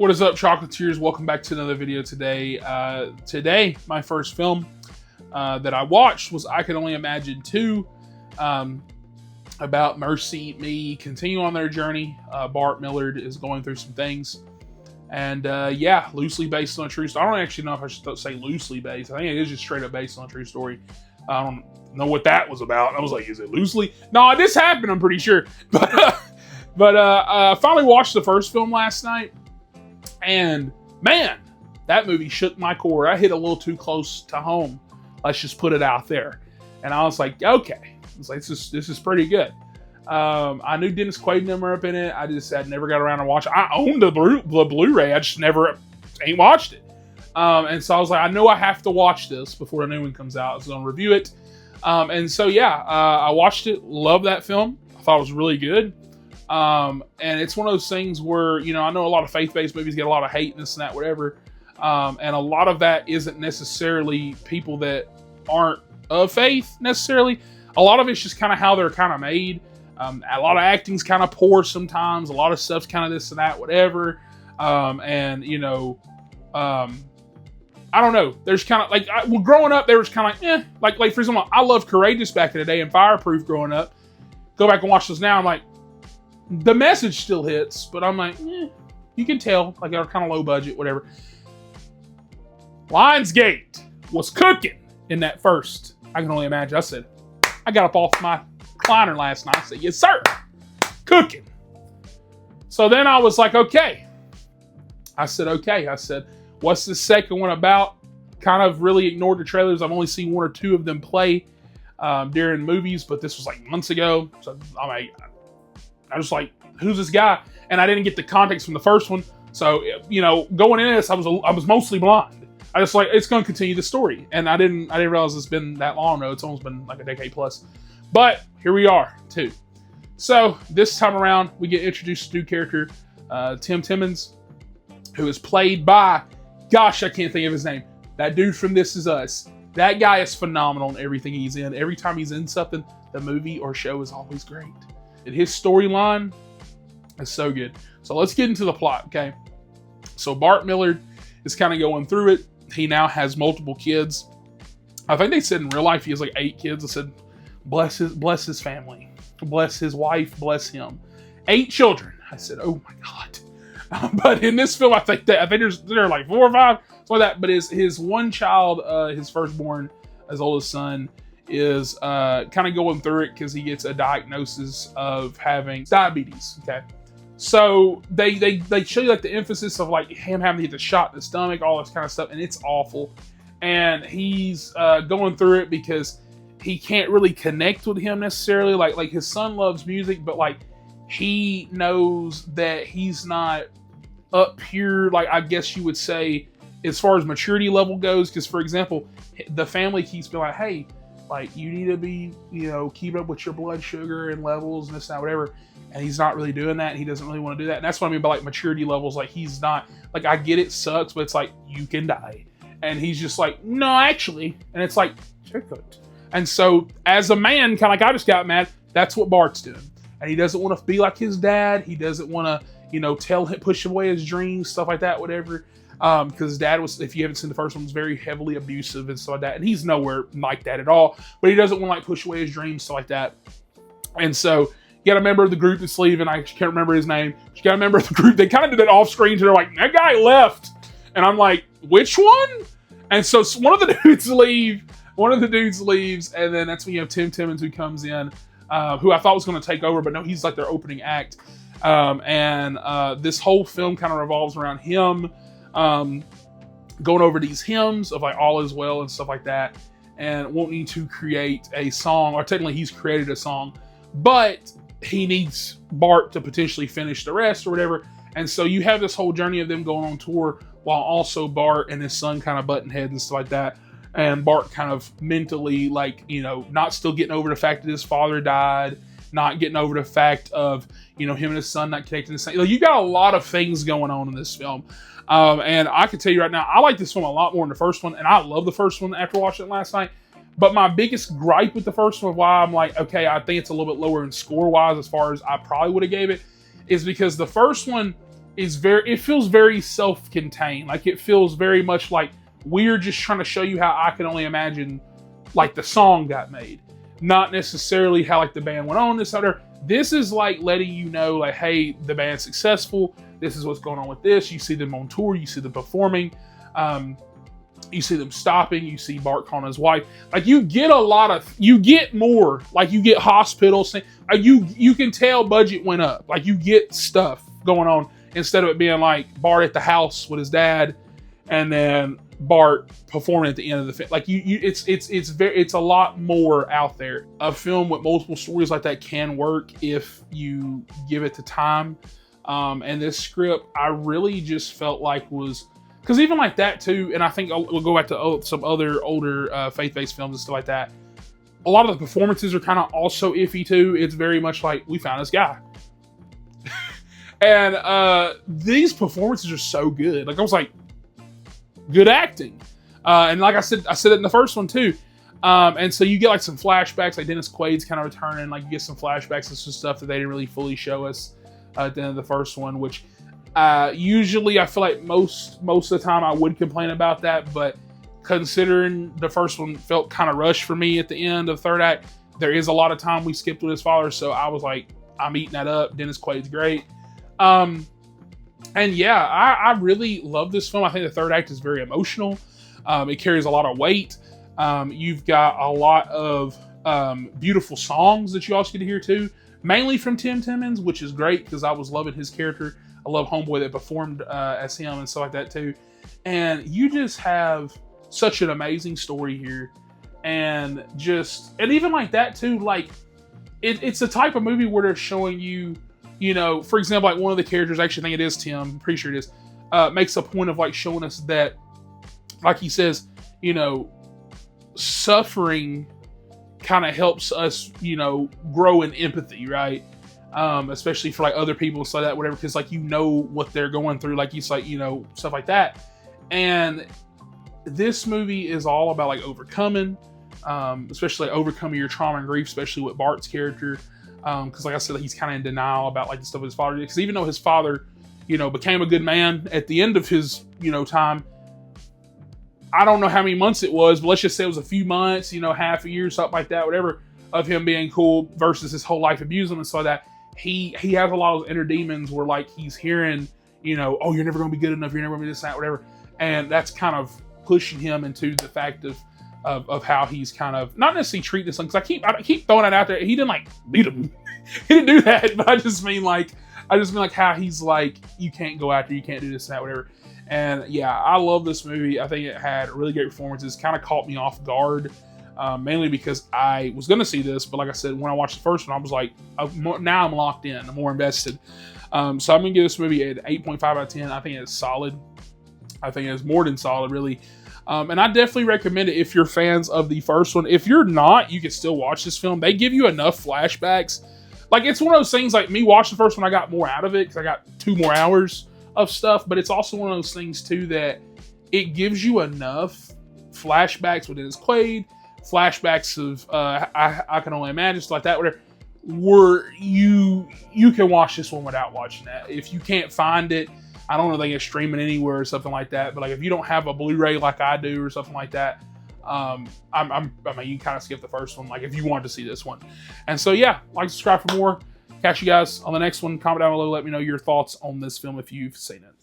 What is up, chocolatiers? Welcome back to another video today. Today, my first film that I watched was I Can Only Imagine 2, about MercyMe continuing on their journey. Bart Millard is going through some things. And yeah, loosely based on a true story. I don't actually know if I should say loosely based. I think it is just straight up based on a true story. I don't know what that was about. I was like, is it loosely? No, this happened, I'm pretty sure. But I finally watched the first film last night. And man, that movie shook my core. I hit a little too close to home. Let's just put it out there. And I was like, okay, this is pretty good. I knew Dennis Quaid and them were up in it. I never got around to watch it. I owned the Blu-ray. I just never ain't watched it. And so I was like, I know I have to watch this before a new one comes out. I was going to review it. And so yeah, I watched it. Loved that film. I thought it was really good. And it's one of those things where, you know, I know a lot of faith-based movies get a lot of hate and this and that, whatever. And a lot of that isn't necessarily people that aren't of faith necessarily. A lot of it's just kind of how they're kind of made. A lot of acting's kind of poor sometimes. A lot of stuff's kind of this and that, whatever. And, you know, I don't know. There's kind of like, growing up, there was kind of like, like for example, I loved Courageous back in the day and Fireproof growing up. Go back and watch those now. I'm like, the message still hits, but I'm like, you can tell, like they're kind of low budget, whatever. Lionsgate was cooking in that first. I Can Only Imagine. I said, I got up off my recliner last night. I said, yes, sir. Cooking. So then I was like, okay. I said, what's the second one about? Kind of really ignored the trailers. I've only seen one or two of them play during movies, but this was like months ago. So I'm like, I was like, who's this guy? And I didn't get the context from the first one. So, you know, going into this, I was mostly blind. I just like, it's going to continue the story. And I didn't realize it's been that long though. It's almost been like a decade plus. But here we are, too. So this time around, we get introduced to a new character, Tim Timmons, who is played by, gosh, I can't think of his name. That dude from This Is Us. That guy is phenomenal in everything he's in. Every time he's in something, the movie or show is always great. And his storyline is so good. So let's get into the plot, okay? So Bart Millard is kind of going through it. He now has multiple kids. I think they said in real life he has like 8 kids. I said, bless his family. Bless his wife. Bless him. 8 children. I said, oh my God. But in this film, I think there are like 4 or 5. Something like that. But his one child, his firstborn, his oldest son, is kind of going through it because he gets a diagnosis of having diabetes. Okay, so they show you like the emphasis of like him having to get the shot in the stomach, all this kind of stuff, and it's awful. And he's going through it because he can't really connect with him necessarily. Like his son loves music, but like he knows that he's not up here. Like I guess you would say as far as maturity level goes. Because for example, the family keeps being like, hey, like, you need to be, you know, keep up with your blood sugar and levels and this and that, whatever. And he's not really doing that. He doesn't really want to do that. And that's what I mean by, like, maturity levels. Like, he's not, like, I get it sucks, but it's like, you can die. And he's just like, no, actually. And it's like, check it. And so, as a man, kind of like I just got mad, that's what Bart's doing. And he doesn't want to be like his dad. He doesn't want to, you know, push away his dreams, stuff like that, whatever. Because his dad was, if you haven't seen the first one, was very heavily abusive and stuff like that. And he's nowhere like that at all. But he doesn't want to like push away his dreams, stuff like that. And so you got a member of the group that's leaving. I can't remember his name. You got a member of the group. They kind of did it off screen. So they're like, that guy left. And I'm like, which one? And so one of the dudes leaves. And then that's when you have Tim Timmons who comes in, who I thought was going to take over. But no, he's like their opening act. This whole film kind of revolves around him going over these hymns of like all is well and stuff like that, and wanting to create a song, or technically he's created a song, but he needs Bart to potentially finish the rest or whatever. And so you have this whole journey of them going on tour while also Bart and his son kind of butting heads and stuff like that. And Bart kind of mentally, like, you know, not still getting over the fact that his father died, not getting over the fact of, you know, him and his son not connecting the same. Like, you got a lot of things going on in this film. And I can tell you right now, I like this film a lot more than the first one. And I love the first one after watching it last night. But my biggest gripe with the first one, why I'm like, okay, I think it's a little bit lower in score-wise as far as I probably would have gave it, is because the first one, it feels very self-contained. Like it feels very much like we're just trying to show you how I Can Only Imagine, like the song got made, not necessarily how like the band went on this other. This is like letting you know, like, hey, the band's successful. This is what's going on with this. You see them on tour. You see them performing. You see them stopping. You see Bart calling his wife. Like you get more. Like you get hospitals. Like you can tell budget went up. Like you get stuff going on instead of it being like Bart at the house with his dad, and then Bart performing at the end of the film. Like it's a lot more out there. A film with multiple stories like that can work if you give it the time. And this script, I really just felt like was, because even like that too, and I think we'll go back to some other older faith-based films and stuff like that. A lot of the performances are kind of also iffy too. It's very much like, we found this guy. And these performances are so good. Like I was like, good acting. And like I said it in the first one too. And so you get like some flashbacks, like Dennis Quaid's kind of returning. Like you get some flashbacks and some stuff that they didn't really fully show us at the end of the first one, which usually I feel like most of the time I would complain about that, but considering the first one felt kind of rushed for me at the end of the third act, there is a lot of time we skipped with his father, so I was like, I'm eating that up. Dennis Quaid's great. And yeah, I really love this film. I think the third act is very emotional. It carries a lot of weight. You've got a lot of beautiful songs that you also get to hear too, mainly from Tim Timmons, which is great because I was loving his character. I love Homeboy that performed as him and stuff like that too. And you just have such an amazing story here. And even like that too, like it's the type of movie where they're showing you, you know, for example, like one of the characters, I actually think it is Tim, I'm pretty sure it is, makes a point of like showing us that, like he says, you know, suffering kind of helps us, you know, grow in empathy, right? Especially for like other people, so that whatever, because like you know what they're going through, like he's like, you know, stuff like that. And this movie is all about like overcoming, especially like, overcoming your trauma and grief, especially with Bart's character. Because like I said, he's kind of in denial about like the stuff his father did. Because even though his father, you know, became a good man at the end of his, you know, time, I don't know how many months it was, but let's just say it was a few months, you know, half a year, something like that, whatever, of him being cool versus his whole life abusing and so that he has a lot of inner demons where like he's hearing, you know, oh, you're never going to be good enough, you're never going to be this, that, whatever. And that's kind of pushing him into the fact of how he's kind of not necessarily treating this, because I keep throwing it out there. He didn't like beat him. He didn't do that, but I just mean like how he's like, you can't go after, you can't do this and that, whatever. And yeah, I love this movie. I think it had really great performances. Kind of caught me off guard, mainly because I was going to see this, but like I said, when I watched the first one, I was like, now I'm locked in. I'm more invested. So I'm going to give this movie an 8.5 out of 10. I think it's solid. I think it's more than solid, really. And I definitely recommend it if you're fans of the first one. If you're not, you can still watch this film. They give you enough flashbacks. Like, it's one of those things, like, me watching the first one, I got more out of it because I got 2 more hours of stuff. But it's also one of those things, too, that it gives you enough flashbacks with Dennis Quaid, flashbacks of I Can Only Imagine, stuff like that, whatever, where you can watch this one without watching that. If you can't find it, I don't know if they get streaming anywhere or something like that, but like if you don't have a Blu-ray like I do or something like that, I mean, you can kind of skip the first one, like if you wanted to see this one. And so yeah, like, subscribe for more. Catch you guys on the next one. Comment down below, let me know your thoughts on this film if you've seen it.